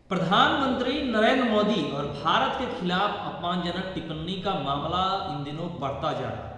प्रधानमंत्री नरेंद्र मोदी और भारत के खिलाफ अपमानजनक टिप्पणी का मामला इन दिनों बढ़ता जा रहा है।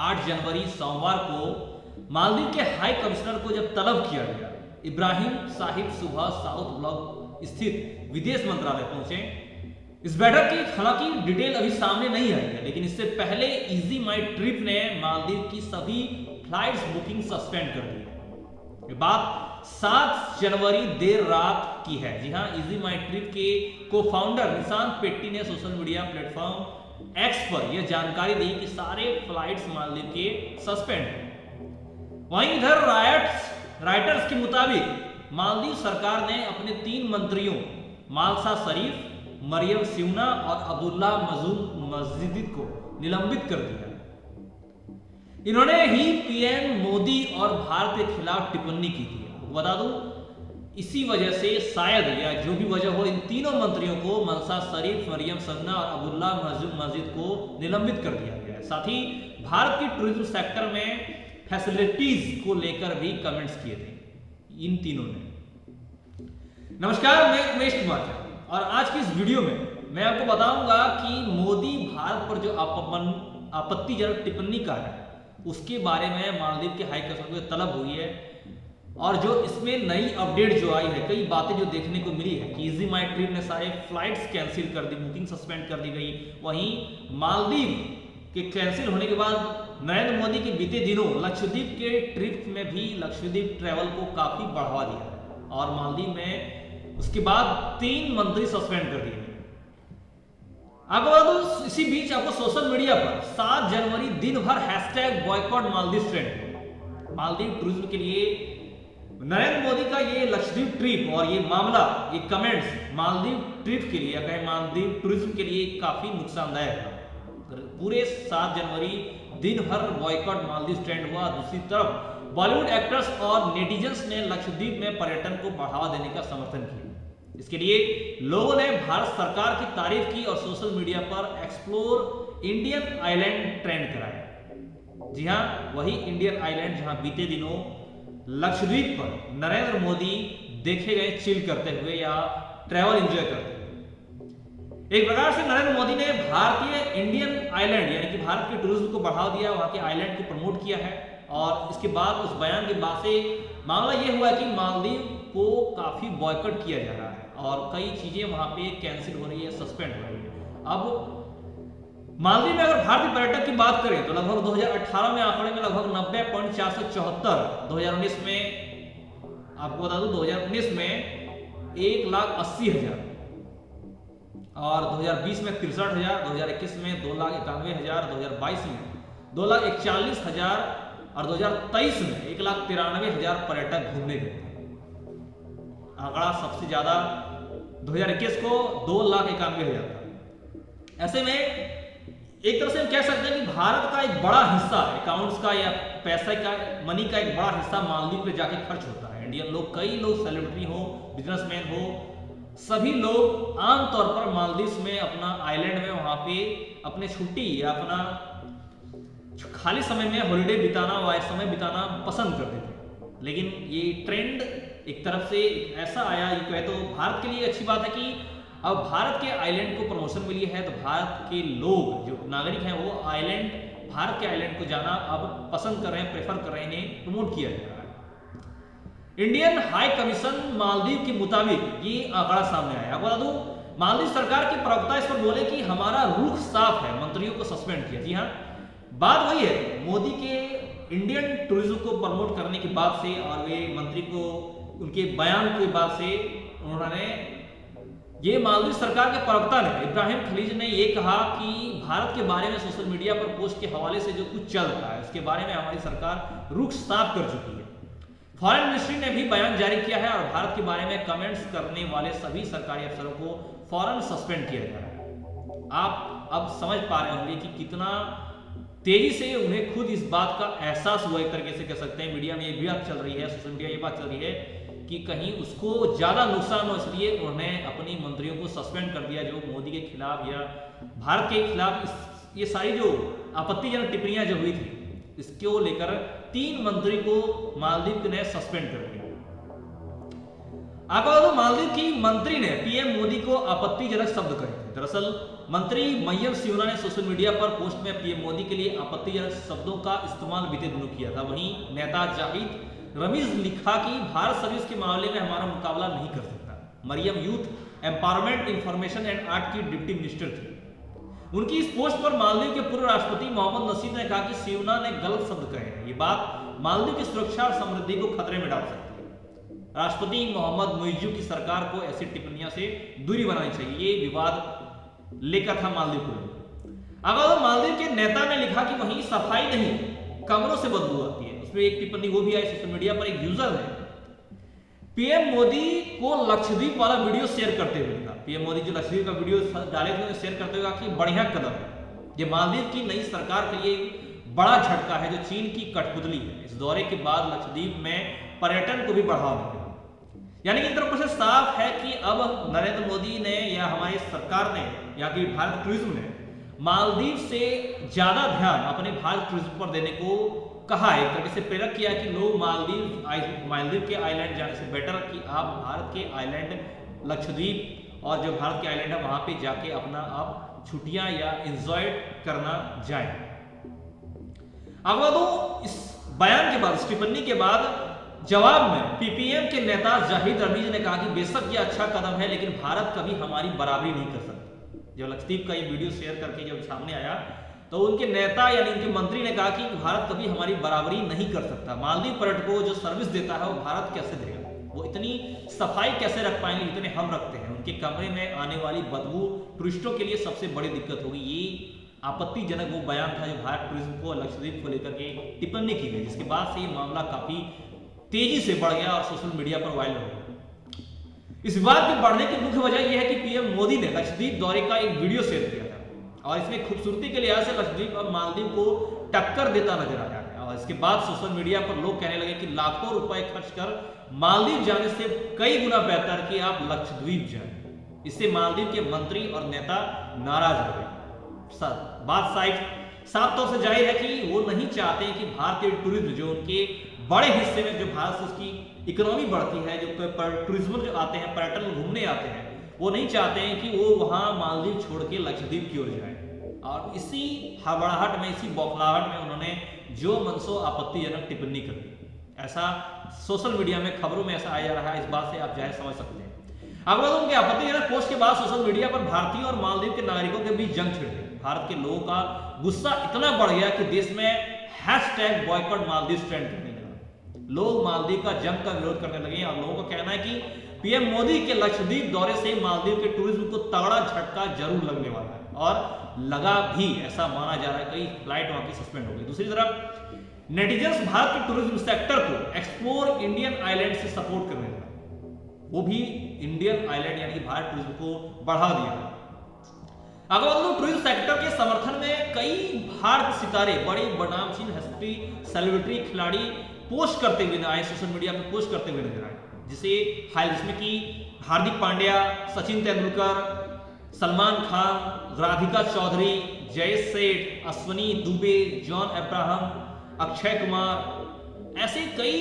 8 जनवरी सोमवार को मालदीव के हाई कमिश्नर को जब तलब किया गया, इब्राहिम साहिब सुबह साउथ ब्लॉक स्थित विदेश मंत्रालय पहुंचे। इस बैठक की हालांकि डिटेल अभी सामने नहीं आई है, लेकिन इससे पहले इजी माई ट्रिप ने मालदीव की सभी फ्लाइट्स बुकिंग सस्पेंड कर दी है। ये बात 7 जनवरी देर रात की है। जी हां, इजी माई ट्रिप के को फाउंडर निशांत पेट्टी ने सोशल मीडिया प्लेटफॉर्म एक्स पर यह जानकारी दी कि सारे फ्लाइट्स मालदीव के सस्पेंड हैं। वहीं इधर राइटर्स के मुताबिक मालदीव सरकार ने अपने 3 मंत्रियों मालसा शरीफ, मरियम सिउना और अब्दुल्ला मजीद को निलंबित कर दिया। इन्होंने ही पीएम मोदी और भारत के खिलाफ टिप्पणी की थी। बता दूं, इसी वजह से शायद या जो भी वजह हो, इन तीनों मंत्रियों को मालसा शरीफ, मरियम सिउना और अब्दुल्ला मजीद को निलंबित कर दिया गया है। साथ ही भारत की टूरिज्म सेक्टर में फैसिलिटीज को लेकर भी कमेंट्स किए थे इन तीनों ने। नमस्कार, मैं उमेश कुमार और आज की इस वीडियो में मैं आपको बताऊंगा कि मोदी भारत पर जो आपत्तिजनक टिप्पणी का है उसके बारे में मालदीव के हाई कमिश्नर को तलब हुई है, और जो इसमें नई अपडेट जो आई है, कई बातें जो देखने को मिली है कि इजी माई ट्रिप ने सारे फ्लाइट्स कैंसिल कर दी, बुकिंग सस्पेंड कर दी गई। वहीं मालदीव के कैंसिल होने के बाद नरेंद्र मोदी के बीते दिनों लक्षद्वीप के ट्रिप में भी लक्षद्वीप ट्रैवल को काफी बढ़ावा दिया है, और मालदीव में उसके बाद 3 मंत्री सस्पेंड कर दिए। आपको बता दूं, इसी बीच आपको सोशल मीडिया पर 7 जनवरी दिन भर hashtag boycott Maldives trend. Maldives tourism के लिए नरेंद्र मोदी का ये लक्षद्वीप ट्रिप और ये मामला, ये कमेंट्स मालदीव ट्रिप के लिए या कहें मालदीव टूरिज्म के लिए काफी नुकसानदायक था। पूरे 7 जनवरी दिन भर बॉयकॉट मालदीव ट्रेंड हुआ। दूसरी तरफ बॉलीवुड एक्टर्स और नेटिजन्स ने लक्षद्वीप में पर्यटन को बढ़ावा देने का समर्थन किया। इसके लिए लोगों ने भारत सरकार की तारीफ की और सोशल मीडिया पर एक्सप्लोर इंडियन आइलैंड ट्रेंड कराया। जी हां, वही इंडियन आइलैंड जहां बीते दिनों लक्षद्वीप पर नरेंद्र मोदी देखे गए चिल करते हुए या ट्रैवल एंजॉय करते हुए। एक प्रकार से नरेंद्र मोदी ने भारतीय इंडियन आइलैंड यानी कि भारत के टूरिज्म को बढ़ावा दिया, वहां के आइलैंड को प्रमोट किया है। और इसके बाद उस बयान के बाद से मामला यह हुआ कि मालदीव को काफी बॉयकॉट किया जा रहा है और कई चीजें वहां पे कैंसिल हो रही है, सस्पेंड हो रही है। अब मालदीव में अगर भारतीय पर्यटक की बात करें तो लगभग 2018 में आंकड़े में लगभग 90.474, 2019 में आपको बता दूं 2019 में 1,80,000 और 2020 में 63,000, 2021 में 2,91,000, 2022 में 2,41,000 और 2023 में 1,93,000 पर्यटक घूमने गए थे। आंकड़ा सबसे ज्यादा 2021 को 2,91,000 था। ऐसे में एक तरह से हम कह सकते हैं कि भारत का एक बड़ा हिस्सा अकाउंट्स का या पैसे का, मनी का एक बड़ा हिस्सा मालदीव पे जाके खर्च होता है। इंडियन लोग, कई लोग सेलिब्रिटी हो, बिजनेसमैन हो, सभी लोग आमतौर पर मालदीव में अपना आइलैंड में वहां पे अपने छुट्टी या अपना खाली समय में हॉलिडे बिताना, वाइफ समय बिताना पसंद करते थे। लेकिन ये ट्रेंड एक तरफ से ऐसा आया, ये कहे तो भारत के लिए अच्छी बात है कि अब भारत के आइलैंड को प्रमोशन मिली है, तो भारत के लोग जो नागरिक हैं वो भारत के आइलैंड को जाना अब पसंद कर रहे हैं, प्रेफर कर रहे हैं, इन्हें प्रमोट किया जा रहा है। इंडियन हाई कमीशन मालदीव के मुताबिक ये आंकड़ा सामने आया। बता दूं, मालदीव सरकार के प्रवक्ता इस पर बोले कि हमारा रुख साफ है, मंत्रियों को सस्पेंड किया। जी हाँ, बात वही है, मोदी के इंडियन टूरिज्म को प्रमोट करने के बाद से और वे मंत्री को उनके बयान के बाद से उन्होंने ये मालदीव सरकार के प्रवक्ता ने इब्राहिम खलीज ने ये कहा कि भारत के बारे में सोशल मीडिया पर पोस्ट के हवाले से जो कुछ चल रहा है उसके बारे में हमारी सरकार रुख साफ कर चुकी है। फॉरेन मिनिस्ट्री ने भी बयान जारी किया है और भारत के बारे में कमेंट्स करने वाले सभी सरकारी अफसरों को फौरन सस्पेंड किया जा रहा है। आप अब समझ पा रहे होंगे कि कितना तेजी से उन्हें खुद इस बात का एहसास हुआ, एक तरीके से कह सकते हैं। मीडिया में ये भी बात चल रही है, सोशल मीडिया ये बात चल रही है कि कहीं उसको ज्यादा नुकसान हो, इसलिए उन्होंने अपनी मंत्रियों को सस्पेंड कर दिया जो मोदी के खिलाफ या भारत के खिलाफ ये सारी जो आपत्तिजनक टिप्पणियां जो हुई थी इसको लेकर 3 मंत्री को मालदीव ने सस्पेंड कर दिया। आपको बता दूं, मालदीव की मंत्री ने पीएम मोदी को आपत्तिजनक शब्द कहे थे। दरअसल मंत्री मय्यम सियोना ने सोशल मीडिया पर पोस्ट में पीएम मोदी के लिए आपत्तिजनक शब्दों का इस्तेमाल बीते दिनों किया था। वहीं नेता जाहिद रमीज लिखा कि भारत सर्विस के मामले में हमारा मुकाबला नहीं कर सकता। Maryam youth empowerment, information and art की डिप्टी मिनिस्टर थी। उनकी इस पोस्ट पर मालदीव के पूर्व राष्ट्रपति मोहम्मद नसीद ने कहा कि सियोना ने गलत शब्द कहे हैं। ये बात मालदीव की सुरक्षा और समृद्धि को खतरे में डाल सकती है। राष्ट्रपति मोहम्मद मुइज्जू की सरकार को ऐसी टिप्पणियों से दूरी बनानी चाहिए। ये विवाद लेकर था मालदीव को। अगर मालदीव के नेता ने लिखा कि वहीं सफाई नहीं, कमरों से बदबू आती है। उसमें एक टिप्पणी वो भी आई सोशल मीडिया पर। एक यूजर ने पीएम मोदी को लक्षद्वीप वाला वीडियो शेयर करते हुए लिखा, पीएम मोदी जो लक्षद्वीप का वीडियो डाले थे शेयर करते हुए कहा कि बढ़िया कदम है। ये मालदीव की नई सरकार के लिए बड़ा झटका है जो चीन की कठपुतली है। इस दौरे के बाद लक्षद्वीप में पर्यटन को भी बढ़ावा मिलेगा। यानी कि एक तरफ से साफ है कि अब नरेंद्र मोदी ने या हमारी सरकार ने या कि भारत टूरिज्म ने मालदीव से ज्यादा ध्यान अपने भारत टूरिज्म पर देने को कहा है। एक तरीके से प्रेरक किया कि लोग मालदीव के आइलैंड जाने से बेटर कि आप भारत के आइलैंड लक्षद्वीप और जो भारत के आइलैंड है वहां पे जाके अपना आप छुट्टियां या एंजॉय करना जाए। अब इस बयान के बाद, इस टिप्पणी के बाद जवाब में पीपीएम के नेता जाहिद रमीज ने कहा कि बेशक ये अच्छा कदम है लेकिन भारत कभी हमारी बराबरी नहीं कर सकता। जब लक्षद्वीप का ये वीडियो शेयर करके जब सामने आया तो उनके नेता यानी उनके मंत्री ने कहा कि भारत कभी हमारी बराबरी नहीं कर सकता। मालदीव पर्यटकों को जो सर्विस देता है वो भारत कैसे देगा? वो इतनी सफाई कैसे रख पाएंगे जितने हम रखते हैं? उनके कमरे में आने वाली बदबू टूरिस्टों के लिए सबसे बड़ी दिक्कत होगी। ये आपत्तिजनक वो बयान था जो भारत टूरिज्म को लक्षद्वीप को लेकर के टिप्पणी की गई, जिसके बाद से ये मामला काफी तेजी से बढ़ गया और सोशल मीडिया पर वायरल हो गया। इस विवाद के बढ़ने की मुख्य वजह यह है कि पीएम मोदी ने लक्षद्वीप दौरे का एक वीडियो शेयर किया था और इसमें खूबसूरती के लिहाज से लक्षद्वीप और मालदीव को टक्कर देता नजर आया है। और इसके बाद सोशल मीडिया पर लोग कहने लगे कि लाखों रुपए खर्च कर मालदीव जाने से कई गुना बेहतर कि आप लक्षद्वीप जाएं। इससे मालदीव के मंत्री और नेता नाराज हो गए। बात साफ तौर से जाहिर है कि वो नहीं चाहते कि भारतीय टूरिज्म जो उनके बड़े हिस्से में जो भारत से उसकी इकोनॉमी बढ़ती है, जो टूरिज्म जो आते हैं, पर्यटन घूमने आते हैं, वो नहीं चाहते हैं कि वो वहां मालदीव छोड़ के लक्षद्वीप की ओर जाए। और इसी हड़बड़ाहट में, इसी बौखलाहट में उन्होंने जो मनसो आपत्तिजनक टिप्पणी कर दी। ऐसा सोशल मीडिया में खबरों में ऐसा आया जा रहा है। इस बात से आप जाहिर समझ सकते हैं। अब उनके आपत्तिजनक पोस्ट के बाद सोशल मीडिया पर भारतीय और मालदीव के नागरिकों के बीच जंग छिड़ गई। भारत के लोगों का गुस्सा इतना बढ़ गया कि देश में #बॉयकॉट मालदीव ट्रेंड करने लगा। लोग मालदीव का जंग का विरोध करने लगे और लोगों का कहना है कि पीएम मोदी के लक्षद्वीप दौरे से मालदीव के टूरिज्म को तगड़ा झटका जरूर लगने वाला है और लगा भी, ऐसा माना जा रहा है। कई फ्लाइट वहां की सस्पेंड हो गई। दूसरी तरफ नेटिजन्स भारत के टूरिज्म सेक्टर को एक्सप्लोर इंडियन आइलैंड से सपोर्ट करने लगा। वो भी इंडियन आइलैंड यानी कि भारत टूरिज्म को बढ़ा दिया। अगर टूरिज्म सेक्टर के समर्थन में कई भारत सितारे, बड़े बनामचीन हस्ती, सेलिब्रिटी, खिलाड़ी पोस्ट करते हुए आए, सोशल मीडिया पर पोस्ट करते हुए नजर आए। जिसमें कि हार्दिक पांड्या, सचिन तेंदुलकर, सलमान खान, राधिका चौधरी, जय सेठ, अश्वनी दुबे, जॉन अब्राहम, अक्षय कुमार, ऐसे कई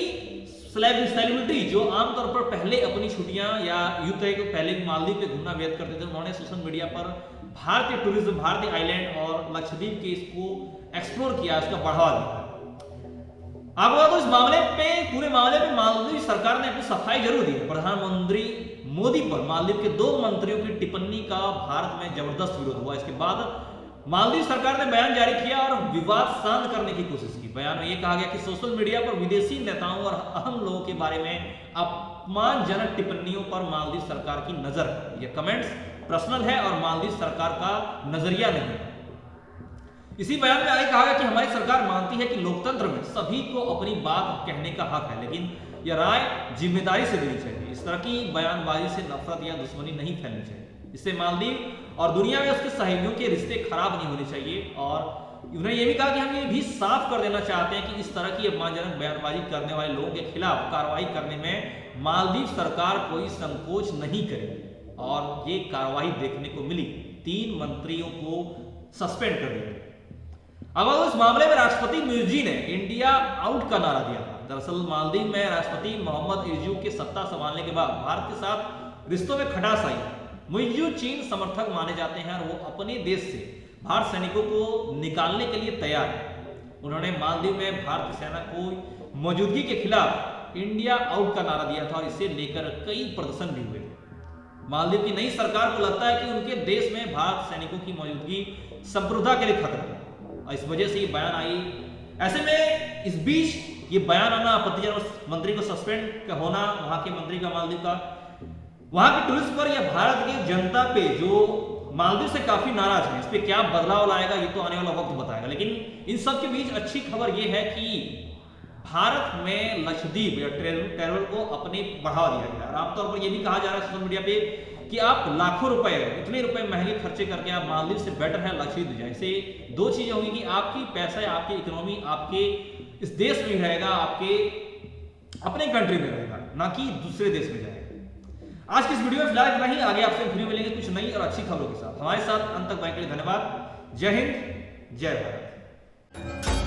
सेलिब्रिटी जो आमतौर पर पहले अपनी छुट्टियां या यूं कहे तो पहले मालदीव पे घूमना व्यतीत करते थे, उन्होंने सोशल मीडिया पर भारतीय टूरिज्म, भारतीय आइलैंड और लक्षद्वीप के इसको एक्सप्लोर किया, इसका बढ़ावा दिया। आपको तो इस मामले पे, पूरे मामले में मालदीव सरकार ने अपनी सफाई जरूर दी। प्रधानमंत्री मोदी पर मालदीव के 2 मंत्रियों की टिप्पणी का भारत में जबरदस्त विरोध हुआ। इसके बाद मालदीव सरकार ने बयान जारी किया और विवाद शांत करने की कोशिश की। बयान में यह कहा गया कि सोशल मीडिया पर विदेशी नेताओं और अहम लोगों के बारे में अपमानजनक टिप्पणियों पर मालदीव सरकार की नजर है। यह कमेंट्स पर्सनल है और मालदीव सरकार का नजरिया नहीं है। इसी बयान में आगे कहा गया कि हमारी सरकार मानती है कि लोकतंत्र में सभी को अपनी बात कहने का हक है, लेकिन यह राय जिम्मेदारी से देनी चाहिए। इस तरह की बयानबाजी से नफरत या दुश्मनी नहीं फैलनी चाहिए। इससे मालदीव और दुनिया में उसके सहयोगियों के रिश्ते खराब नहीं होने चाहिए। और उन्होंने ये भी कहा कि हम ये भी साफ कर देना चाहते हैं कि इस तरह की अपमानजनक बयानबाजी करने वाले लोगों के खिलाफ कार्रवाई करने में मालदीव सरकार कोई संकोच नहीं करेगी। और ये कार्रवाई देखने को मिली, 3 मंत्रियों को सस्पेंड कर दिया। अब इस मामले में राष्ट्रपति मुइज्जू ने इंडिया आउट का नारा दिया था। दरअसल मालदीव में राष्ट्रपति मोहम्मद इर्जू के सत्ता संभालने के बाद भारत के साथ रिश्तों में खटास आई। मुइज्जू चीन समर्थक माने जाते हैं और वो अपने देश से भारत सैनिकों को निकालने के लिए तैयार है। उन्होंने मालदीव में भारतीय सेना को मौजूदगी के खिलाफ इंडिया आउट का नारा दिया था और इसे लेकर कई प्रदर्शन भी हुए। मालदीव की नई सरकार को लगता है कि उनके देश में भारत सैनिकों की मौजूदगी संप्रभुता के लिए खतरा है और इस वजह से ये बयान आई। ऐसे में इस बीच ये बयान आना, आपत्तिजनक मंत्री को सस्पेंड होना वहां के मंत्री का मालदीव का, वहां के टूरिस्ट पर या भारत की जनता पे जो मालदीव से काफी नाराज है, इस पे क्या बदलाव लाएगा ये तो आने वाला वक्त बताएगा। लेकिन इन सब के बीच अच्छी खबर ये है कि भारत में लक्षद्वीप या ट्रैवल को अपने बढ़ावा दिया गया। और आमतौर पर यह भी कहा जा रहा है सोशल मीडिया पे कि आप लाखों रुपए, इतने रुपए महंगे खर्चे करके आप मालदीव से बेटर है लक्षद्वीप जाए। इससे दो चीजें होंगी कि आपकी पैसा, आपकी इकोनॉमी आपके इस देश में रहेगा, आपके अपने कंट्री में रहेगा, ना कि दूसरे देश में जाएगा। आज की इस वीडियो में फिलहाल इतना ही। आगे आपसे वीडियो मिलेंगे कुछ नई और अच्छी खबरों के साथ। हमारे साथ अंत तक बने के लिए धन्यवाद। जय हिंद, जय भारत।